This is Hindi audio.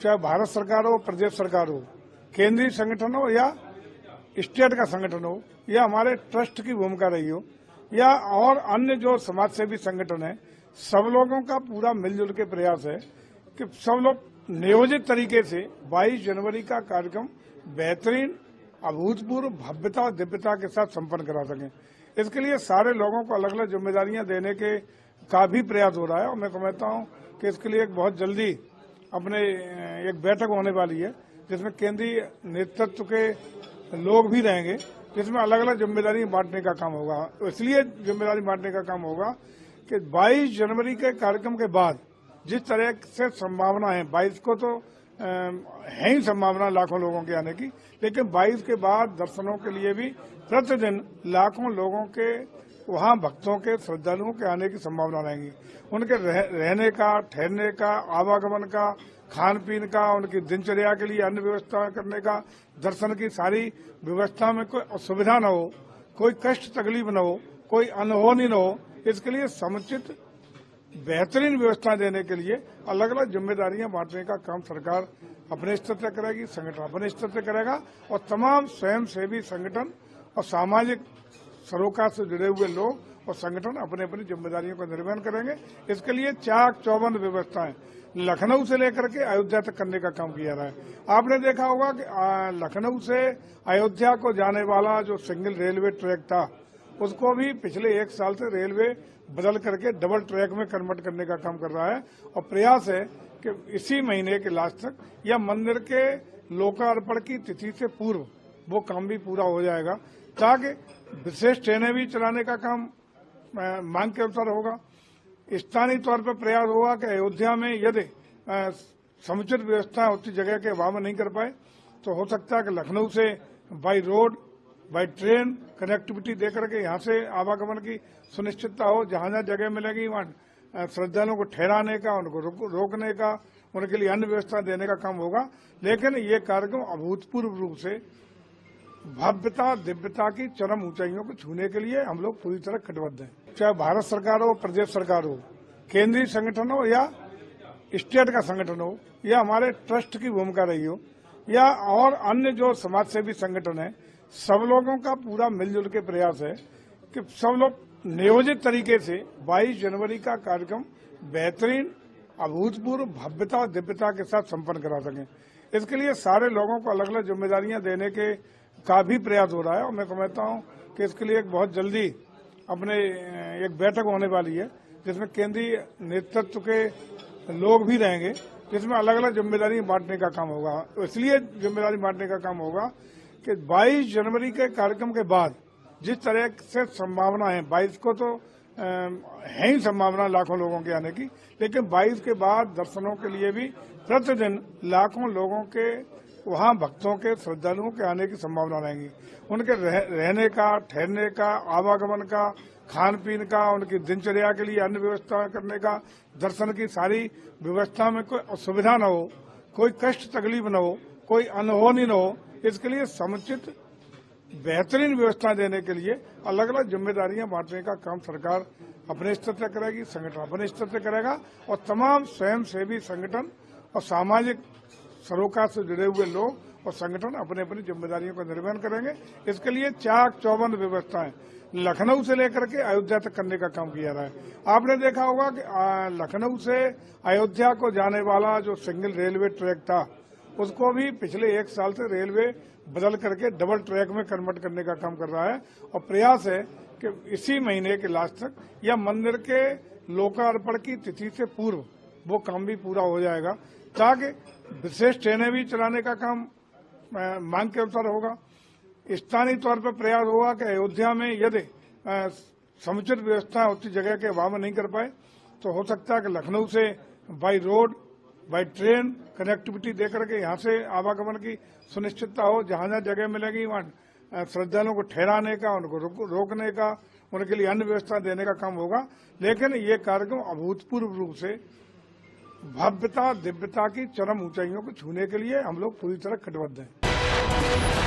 चाहे भारत सरकार हो, प्रदेश सरकार हो, केंद्रीय संगठन हो या स्टेट का संगठन हो या हमारे ट्रस्ट की भूमिका रही हो या और अन्य जो समाज सेवी संगठन है, सब लोगों का पूरा मिलजुल के प्रयास है कि सब लोग नियोजित तरीके से 22 जनवरी का कार्यक्रम बेहतरीन, अभूतपूर्व, भव्यता और दिव्यता के साथ संपन्न करा सकें। इसके लिए सारे लोगों को अलग अलग जिम्मेदारियां देने के का भी प्रयास हो रहा है और मैं समझता हूं कि इसके लिए एक बहुत जल्दी अपने एक बैठक होने वाली है जिसमें केंद्रीय नेतृत्व के लोग भी रहेंगे, जिसमें अलग अलग जिम्मेदारी बांटने का काम होगा। इसलिए जिम्मेदारी बांटने का काम होगा कि 22 जनवरी के कार्यक्रम के बाद जिस तरह से संभावना है, 22 को तो है ही संभावना लाखों लोगों के आने की, लेकिन 22 के बाद दर्शनों के लिए भी प्रतिदिन लाखों लोगों के, वहां भक्तों के, श्रद्धालुओं के आने की संभावना रहेगी। उनके रहने का, ठहरने का, आवागमन का, खान पीन का, उनकी दिनचर्या के लिए अन्य व्यवस्था करने का, दर्शन की सारी व्यवस्था में कोई असुविधा न हो, कोई कष्ट तकलीफ न हो, कोई अनहोनी न हो, इसके लिए समुचित बेहतरीन व्यवस्था देने के लिए अलग अलग जिम्मेदारियां बांटने का काम सरकार अपने स्तर से करेगी, संगठन अपने स्तर से करेगा और तमाम स्वयं सेवी संगठन और सामाजिक सरोकार से जुड़े हुए लोग और संगठन अपने अपनी जिम्मेदारियों का निर्वहन करेंगे। इसके लिए चाक चौबंद व्यवस्थाएं लखनऊ से लेकर के अयोध्या तक करने का काम किया रहा है। आपने देखा होगा कि लखनऊ से अयोध्या को जाने वाला जो सिंगल रेलवे ट्रैक था, उसको भी पिछले 1 साल से रेलवे बदल करके डबल ट्रैक में कन्वर्ट करने का काम कर रहा है और प्रयास है कि इसी महीने के लास्ट तक या मंदिर के लोकार्पण की तिथि से पूर्व वो काम भी पूरा हो जाएगा, ताकि विशेष ट्रेनें भी चलाने का काम मांग के अनुसार होगा। स्थानीय तौर पर प्रयास होगा कि अयोध्या में यदि समुचित व्यवस्था उसी जगह के अभाव में नहीं कर पाए तो हो सकता है कि लखनऊ से by road, by train connectivity देकर के यहाँ से आवागमन की सुनिश्चितता हो। जहां जहां जगह मिलेगी वहां श्रद्धालुओं को ठहराने का, उनको रोकने का, उनके लिए अन्य व्यवस्था देने का काम होगा। लेकिन ये कार्यक्रम अभूतपूर्व रूप से भव्यता, दिव्यता की चरम ऊंचाइयों को छूने के लिए हम लोग पूरी तरह कटिबद्ध हैं। चाहे भारत सरकार हो, प्रदेश सरकार हो, केंद्रीय संगठन हो या स्टेट का संगठन हो या हमारे ट्रस्ट की भूमिका रही हो या और अन्य जो समाज सेवी संगठन है, सब लोगों का पूरा मिलजुल के प्रयास है कि सब लोग नियोजित तरीके से 22 जनवरी का कार्यक्रम बेहतरीन, अभूतपूर्व, भव्यता और दिव्यता के साथ संपन्न करा सकें। इसके लिए सारे लोगों को अलग अलग जिम्मेदारियां देने के का भी प्रयास हो रहा है और मैं समझता हूं कि इसके लिए एक बहुत जल्दी अपने एक बैठक होने वाली है जिसमें केंद्रीय नेतृत्व के लोग भी रहेंगे, जिसमें अलग अलग जिम्मेदारी बांटने का काम होगा। इसलिए जिम्मेदारी बांटने का काम होगा कि 22 जनवरी के कार्यक्रम के बाद जिस तरह से संभावना है, 22 को तो है ही संभावना लाखों लोगों के आने की, लेकिन 22 के बाद दर्शनों के लिए भी प्रतिदिन लाखों लोगों के, वहां भक्तों के, श्रद्धालुओं के आने की संभावना रहेगी। उनके रहने का, ठहरने का, आवागमन का, खान पीन का, उनकी दिनचर्या के लिए अन्य व्यवस्था करने का, दर्शन की सारी व्यवस्था में कोई असुविधा न हो, कोई कष्ट तकलीफ न हो, कोई अनहोनी न हो, इसके लिए समुचित बेहतरीन व्यवस्था देने के लिए अलग अलग जिम्मेदारियां बांटने का काम सरकार अपने स्तर से करेगी, संगठन अपने स्तर से करेगा और तमाम स्वयं सेवी संगठन और सामाजिक सरोकार से जुड़े हुए लोग और संगठन अपने अपनी जिम्मेदारियों का निर्वहन करेंगे। इसके लिए चाक चौबंद व्यवस्थाएं लखनऊ से लेकर के अयोध्या तक करने का काम किया रहा है। आपने देखा होगा कि लखनऊ से अयोध्या को जाने वाला जो सिंगल रेलवे ट्रैक था, उसको भी पिछले 1 साल से रेलवे बदल करके डबल ट्रैक में कन्वर्ट करने का काम कर रहा है और प्रयास है कि इसी महीने के लास्ट तक या मंदिर के लोकार्पण की तिथि से पूर्व वो काम भी पूरा हो जाएगा, ताकि विशेष ट्रेनें भी चलाने का काम मांग के अनुसार होगा। स्थानीय तौर पर प्रयास होगा कि अयोध्या में यदि समुचित व्यवस्था उसी जगह के अभाव में नहीं कर पाए तो हो सकता है कि लखनऊ से by road, by train connectivity देकर के यहाँ से आवागमन की सुनिश्चितता हो। जहां जहां जगह मिलेगी वहां श्रद्धालुओं को ठहराने का, उनको रोकने का, उनके लिए अन्य व्यवस्था देने का काम होगा। लेकिन ये कार्यक्रम अभूतपूर्व रूप से भव्यता, दिव्यता की चरम ऊंचाइयों को छूने के लिए हम लोग पूरी तरह कटिबद्ध हैं।